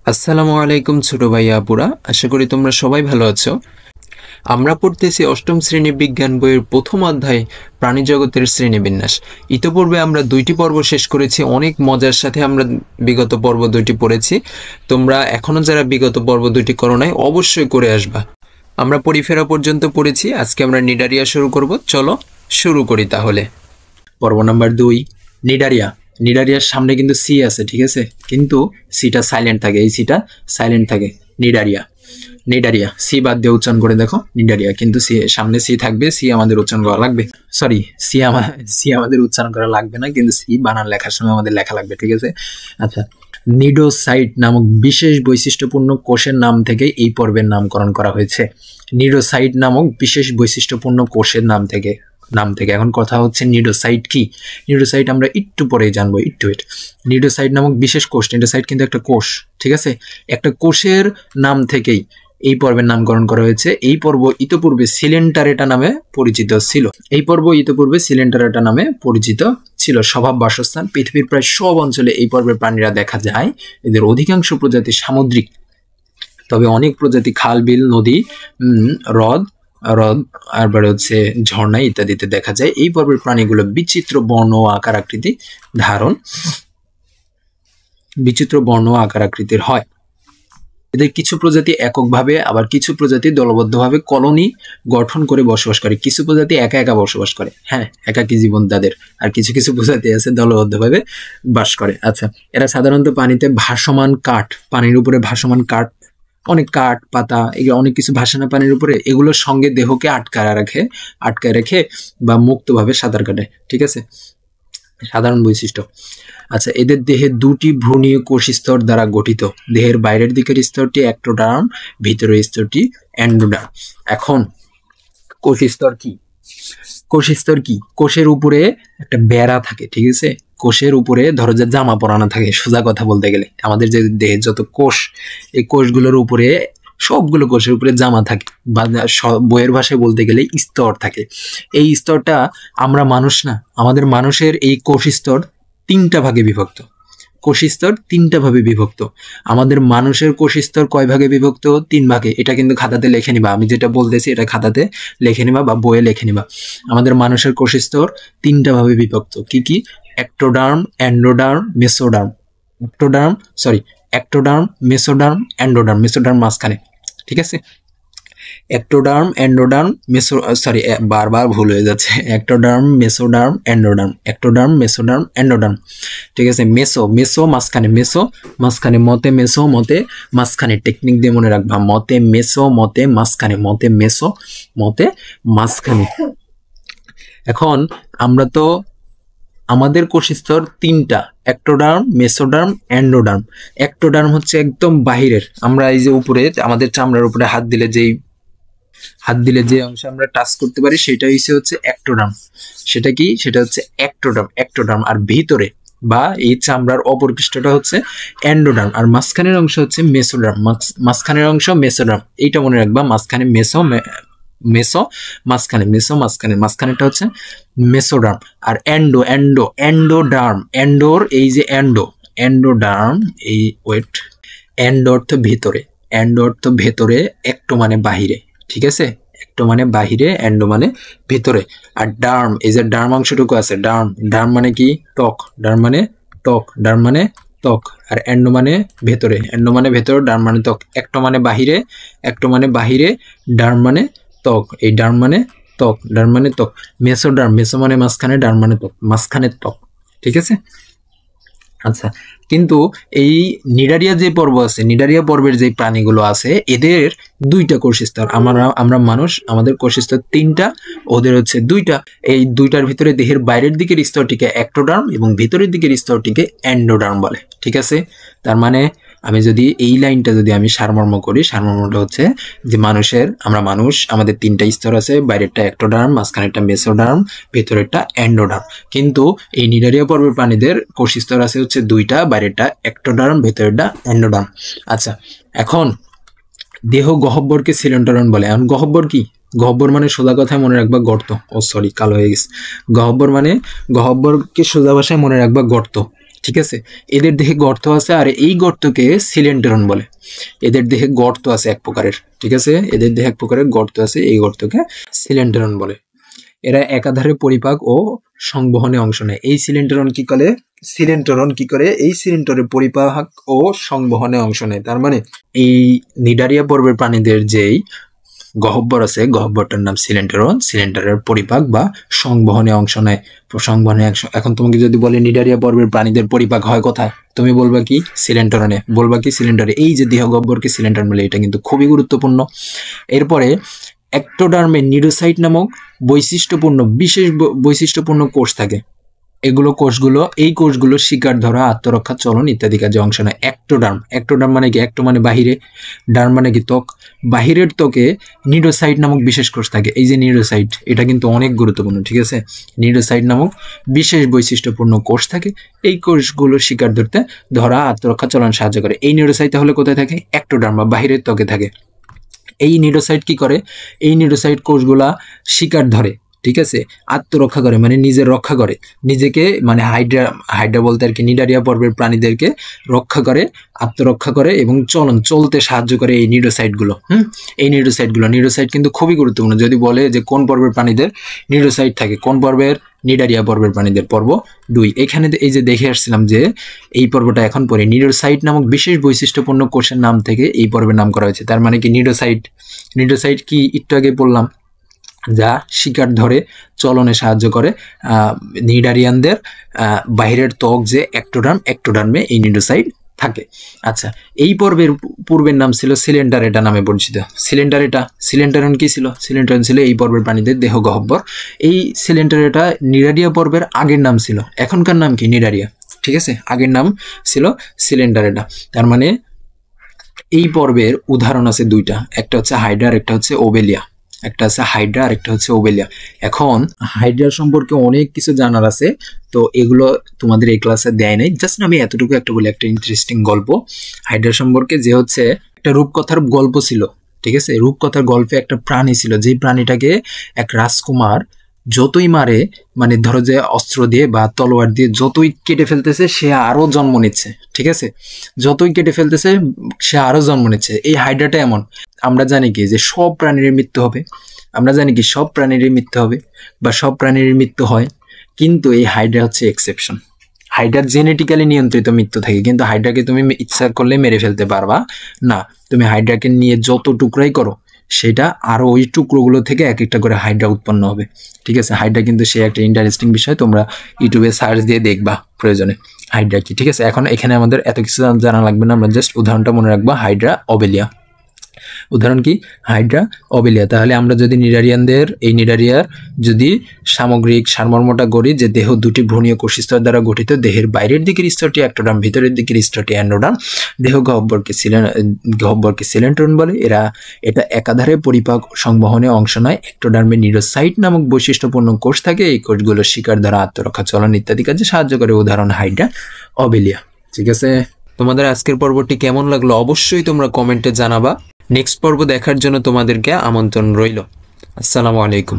আসসালামু আলাইকুম ছোট ভাইয়া আপুরা, আশা করি তোমরা সবাই ভালো আছো। আমরা পড়তেছি অষ্টম শ্রেণী বিজ্ঞান বইয়ের প্রথম অধ্যায় প্রাণী জগতের শ্রেণীবিন্যাস। ইতোপূর্বে আমরা 2টি পর্ব শেষ করেছি, অনেক মজার সাথে আমরা বিগত পর্ব 2টি পড়েছি। তোমরা এখনো যারা বিগত পর্ব 2টি করো নাই অবশ্যই করে আসবা। আমরা পরিফেরা পর্যন্ত পড়েছি, আজকে আমরা নিডারিয়া শুরু করব। চলো শুরু করি তাহলে। পর্ব নাম্বার 2, নিডারিয়া। নিডারিয়ার সামনে কিন্তু সি আছে, ঠিক আছে, কিন্তু সিটা সাইলেন্ট থাকে, এই সিটা সাইলেন্ট থাকে। নিডারিয়া, নিডারিয়া, সি বাদ দিয়ে উচ্চারণ করে দেখো নিডারিয়া, কিন্তু সি সামনে সি থাকবে, সি আমাদের উচ্চারণ করা লাগবে। সরি, সি আমাদের উচ্চারণ করা লাগবে না, কিন্তু সি বানান লেখার সময় আমাদের লেখা লাগবে, ঠিক আছে। আচ্ছা, নিডোসাইট নামক বিশেষ বৈশিষ্ট্যপূর্ণ কোষের নাম থেকে এই পর্বের নামকরণ করা হয়েছে। নিডোসাইট নামক বিশেষ বৈশিষ্ট্যপূর্ণ কোষের নাম থেকে এখন কথা হচ্ছে নিডোসাইট কি। নিডোসাইট আমরা একটু পরে জানবো, একটু ওয়েট। নিডোসাইট নামক বিশেষ কোষ, নিডোসাইট কিন্তু একটা কোষ, ঠিক আছে, একটা কোষের নাম থেকেই এই পর্বের নামকরণ করা হয়েছে। এই পর্ব ইতোপূর্বে সিলেন্টারেটা নামে পরিচিত ছিল। সিলেন্টারেটা নামে পরিচিত ছিল। স্বভাব বাসস্থান, পৃথিবীর প্রায় সব অঞ্চলে এই পর্বের প্রাণীরা দেখা যায়। এদের অধিকাংশ প্রজাতি সামুদ্রিক, তবে অনেক প্রজাতি খাল, বিল, নদী, হ্রদ আরবারে হচ্ছে ঝর্ণা ইত্যাদিতে দেখা যায়। এই পর্বের প্রাণীগুলো বিচিত্র বর্ণ ও আকার আকৃতির হয়। এদের কিছু প্রজাতি এককভাবে, আবার কিছু প্রজাতি দলবদ্ধভাবে কলোনি গঠন করে বসবাস করে। কিছু প্রজাতি একা একা বসবাস করে, হ্যাঁ, একাকী জীবন তাদের। আর কিছু কিছু প্রজাতি আছে দলবদ্ধভাবে বাস করে। আচ্ছা, এরা সাধারণত পানিতে ভাসমান কাঠ, পানির উপরে ভাসমান কাঠ, অনেক কাঠ, পাতা, এগুলো অনেক কিছু ভাসে না পানির উপরে, এগুলোর সঙ্গে দেহকে আটকায় রেখে বা মুক্তভাবে সাঁতার কাটে, ঠিক আছে, সাধারণ বৈশিষ্ট্য। আচ্ছা, এদের দেহে 2টি ভ্রূণীয় কোষ স্তর দ্বারা গঠিত। দেহের বাইরের দিকের স্তরটি অ্যাক্টোডার্ম, ভিতরের স্তরটি এন্ডোডার্ম। এখন কোষ স্তর কি? কোষের উপরে একটা বেড়া থাকে, ঠিক আছে। কোষের উপরে ধরো যে জামা পরানো থাকে, সোজা কথা বলতে গেলে আমাদের যে দেহের যত কোষ, এই কোষগুলোর উপরে, সবগুলো কোষের উপরে জামা থাকে, বা বইয়ের ভাষায় বলতে গেলে স্তর থাকে। এই স্তরটা আমরা মানুষ না, আমাদের মানুষের এই কোষ স্তর 3টা ভাগে বিভক্ত। কোষ স্তর 3টা ভাবে বিভক্ত। আমাদের মানুষের কোষ স্তর কয় ভাগে বিভক্ত? 3 ভাগে। এটা কিন্তু খাতাতে লিখে নিবা, আমি যেটা বলতেছি এটা খাতাতে লিখে নিবা বা বইয়ে লিখে নিবা। আমাদের মানুষের কোষ স্তর 3টা ভাবে বিভক্ত। কি কি? Ectoderm, endoderm, mesoderm. Ectoderm, mesoderm, endoderm. Mesoderm মাঝখানে, ঠিক আছে। অ্যাক্টোডার্ম, এন্ডোডার্ম, বারবার ভুল হয়ে যাচ্ছে। অ্যাক্টোডার্ম, মেসোডার্ম, এন্ডোডার্ম, ঠিক আছে। মেসো মাঝখানে, মতে মাঝখানে, টেকনিক দিয়ে মনে রাখবা, মতে মাঝখানে। এখন আমরা তো, আমাদের কোষ স্তর 3টা, অ্যাক্টোডার্ম, মেসোডার্ম, এন্ডোডার্ম। অ্যাক্টোডার্ম হচ্ছে একদম বাহিরের, আমরা এই যে উপরে আমাদের চামড়ার উপরে হাত দিলে যে অংশ আমরা টাচ করতে পারি সেটা হচ্ছে অ্যাক্টোডার্ম। সেটা কি? সেটা হচ্ছে অ্যাক্টোডার্ম। আর ভিতরে বা এই চামড়ার অপর পৃষ্ঠটা হচ্ছে এন্ডোডার্ম, আর মাঝখানের অংশ হচ্ছে মেসোডার্ম। মেসোডার্ম, এইটা মনে রাখবা, মাঝখানে মাঝখানেটা হচ্ছে মেসোডার্ম। আর এন্ডোডার্ম, এই যে এন্ডোডার্ম, এই ওয়েট, এন্ডো ভেতরে, একটো মানে বাহিরে, ঠিক আছে। একটো মানে বাহিরে, এন্ডো মানে ভেতরে। আর ডার্ম, এই যে ডার্ম অংশটুকু আছে, ডার্ম মানে কি? ত্বক। ডার্ম মানে ত্বক। আর এন্ডো মানে ভেতরে, ডার্ম মানে ত্বক। একটো মানে বাহিরে, ডার্ম মানে ত্বক। এই ডার্ম মানে ত্বক। মেসো মানে মাঝখানে, ডার্ম মানে ত্বক, মাঝখানের ত্বক, ঠিক আছে। আচ্ছা, কিন্তু এই নিডারিয়া যে পর্ব আছে, নিডারিয়া পর্বের যে প্রাণীগুলো আছে, এদের 2টা কোষ স্তর। আমরা মানুষ, আমাদের কোষ স্তর 3টা, ওদের হচ্ছে 2টা। এই 2টার ভিতরে দেহের বাইরের দিকের স্তরটিকে অ্যাক্টোডার্ম এবং ভিতরের দিকের স্তরটিকে এন্ডোডার্ম বলে, ঠিক আছে। তার মানে আমি যদি এই লাইনটা যদি আমি সারমর্ম করি, সারমর্মটা হচ্ছে যে আমরা মানুষ, আমাদের 3টা স্তর আছে, বাইরেরটা অ্যাক্টোডার্ম, মাঝখানেরটা মেসোডার্ম, ভেতরেরটা এন্ডোডার্ম। কিন্তু এই নিডারিয়া পর্বের প্রাণীদের কোষ স্তর আছে হচ্ছে 2টা, বাইরেরটা অ্যাক্টোডার্ম, ভেতরেরটা এন্ডোডার্ম। আচ্ছা, এখন দেহ গহ্বরকে সিলেন্টারন বলে। এখন গহ্বর কি? গহ্বর মানে সোজা কথায় মনে রাখবা গর্ত। কালো হয়ে গেছে। গহ্বরকে সোজা ভাষায় মনে রাখবা গর্ত। ঠিক আছে, এদের দেহে গর্ত আছে, আর এই গর্তকে সিলেন্ডারন বলে। এদের দেহে গর্ত আছে এক প্রকারের, ঠিক আছে, এদের দেহে এক প্রকারের গর্ত আছে, এই গর্তকে সিলেন্ডারন বলে। এরা একাধারে পরিপাক ও সংবহনে অংশ নেয়। এই সিলেন্ডারন কি করে এই সিলিন্ডারের পরিপাক ও সংবহনে অংশ নেয়। তার মানে এই নিডারিয়া পর্বের প্রাণীদের যেই গহ্বর আছে, গহ্বরটার নাম সিলেন্ডারন, সিলেন্ডারের পরিপাক বা সংবহনে অংশ নেয়। এখন তোমাকে যদি বলে নিডারিয়া পর্বের প্রাণীদের পরিপাক হয় কোথায়, তুমি বলবা কি সিলেন্ডারনে, বলবা কি সিলেন্ডারে। এই যে দেহ গহ্বরকে সিলেন্ডার বলে, এটা কিন্তু খুবই গুরুত্বপূর্ণ। এরপরে অ্যাক্টোডার্মে নিডোসাইট নামক বিশেষ বৈশিষ্ট্যপূর্ণ কোষ থাকে। এই কোষগুলো শিকার ধরা, আত্মরক্ষা, চলন ইত্যাদি কাজে অংশ নেয়। অ্যাক্টোডার্ম মানে কি? অ্যাক্টো মানে বাহিরে, ডার্ম মানে কি ত্বক। বাহিরের ত্বকে নিডোসাইট নামক বিশেষ কোষ থাকে। এই যে নিডোসাইট, এটা কিন্তু অনেক গুরুত্বপূর্ণ, ঠিক আছে। নিডোসাইট নামক বিশেষ বৈশিষ্ট্যপূর্ণ কোষ থাকে। এই কোষগুলো শিকার ধরা, আত্মরক্ষা, চলন সাহায্য করে। এই নিডোসাইট তাহলে কোথায় থাকে? অ্যাক্টোডার্ম বা বাহিরের ত্বকে থাকে। এই নিডোসাইট কি করে? এই নিডোসাইট কোষগুলা শিকার ধরে, ঠিক আছে, আত্মরক্ষা করে, মানে নিজের রক্ষা করে নিজেকে, মানে হাইড্রা বলতে আর কি নিডারিয়া পর্বের প্রাণীদেরকে রক্ষা করে, আত্মরক্ষা করে এবং চলতে সাহায্য করে এই নিডোসাইটগুলো। এই নিডোসাইট কিন্তু খুবই গুরুত্বপূর্ণ। যদি বলে যে কোন পর্বের প্রাণীদের নিডোসাইট থাকে, কোন পর্বের? নিডারিয়া পর্বের প্রাণীদের, পর্ব 2। এখানে এই যে দেখে আসছিলাম যে এই পর্বটা এখন পরে নিডোসাইট নামক বিশেষ বৈশিষ্ট্যপূর্ণ কোষের নাম থেকে এই পর্বের নাম করা হয়েছে। তার মানে কি নিডোসাইট কি একটু আগে বললাম, যা শিকার ধরে, চলনে সাহায্য করে নিডারিয়ানদের। বাহিরের ত্বক যে অ্যাক্টোডার্মে এই নিডোসাইট থাকে। আচ্ছা, এই পূর্বের নাম ছিল সিলেন্ডারেটা নামে পরিচিত। সিলেন্ডারন কি ছিল? সিলেন্ডারন ছিল এই পর্বের প্রাণীদের দেহ গহ্বর। এই সিলেন্ডারেটা নিডারিয়া পর্বের আগের নাম ছিল, এখনকার নাম কি? নিডারিয়া, ঠিক আছে, আগের নাম ছিল সিলেন্ডারেটা। তার মানে এই পর্বের উদাহরণ আছে দুইটা, একটা হচ্ছে হাইড্রা আর একটা হচ্ছে ওবেলিয়া। এখন হাইড্রা সম্পর্কে অনেক কিছু জানার আছে, তো এগুলো তোমাদের এই ক্লাসে দেয় নাই। জাস্ট আমি এতটুকু একটা বলি, একটা ইন্টারেস্টিং গল্প হাইড্রা সম্পর্কে, যে হচ্ছে একটা রূপকথার গল্প ছিল, ঠিক আছে। রূপকথার গল্পে একটা প্রাণী ছিল, যে প্রাণীটাকে এক রাজকুমার যতই মারে, মানে ধরো যে অস্ত্র দিয়ে বা তলোয়ার দিয়ে যতই কেটে ফেলতেছে, সে আরো জন্ম নিচ্ছে, ঠিক আছে, যতই কেটে ফেলতেছে সে আরো জন্ম নিচ্ছে। এই হাইড্রাটা এমন, আমরা জানি কি যে সব প্রাণীর মৃত্যু হবে, বা সব প্রাণীর মৃত্যু হয়, কিন্তু এই হাইড্রা হচ্ছে এক্সেপশন। হাইড্রার জেনেটিক্যালি নিয়ন্ত্রিত মৃত্যু থাকে, কিন্তু হাইড্রাকে তুমি ইচ্ছা করলে মেরে ফেলতে পারবা না। তুমি হাইড্রাকে নিয়ে যত টুকরাই করো, সেটা আরো ওই টুকরোগুলো থেকে এক একটা করে হাইড্রা উৎপন্ন হবে, ঠিক আছে। হাইড্রা কিন্তু সে একটা ইন্টারেস্টিং বিষয়, তোমরা ইউটিউবে সার্চ দিয়ে দেখবা প্রয়োজনে হাইড্রা কি, ঠিক আছে। এখন এখানে আমাদের এত কিছু জানা লাগবে না, আমরা জাস্ট উদাহরণটা মনে রাখবা, হাইড্রা ওবেলিয়া। উদাহরণ কি? হাইড্রা ওবেলিয়া। তাহলে আমরা যদি নিডারিয়ার যদি সামগ্রিক সারমর্মটা গড়ি, যে দেহ দুটি ভ্রূণীয় কোষস্তর দ্বারা গঠিত, দেহের বাইরের দিকের স্তরটি অ্যাক্টোডার্ম, ভিতরের দিকের স্তরটি অ্যান্ডোডার্ম, দেহ গহ্বরকে সিলেন্ডারন বলে। এটা একাধারে পরিপাক সংবহনে অংশ নেয়। অ্যাক্টোডার্মে নিডোসাইট নামক বৈশিষ্ট্যপূর্ণ কোষ থাকে। এই কোষগুলো শিকার দ্বারা, আত্মরক্ষা, চলন ইত্যাদি কাজে সাহায্য করে। উদাহরণ হাইড্রা ওবেলিয়া, ঠিক আছে। তোমাদের আজকের পর্বটি কেমন লাগলো অবশ্যই তোমরা কমেন্টে জানাবা। নেক্সট পর্ব দেখার জন্য তোমাদেরকে আমন্ত্রণ রইল। আসসালামু আলাইকুম।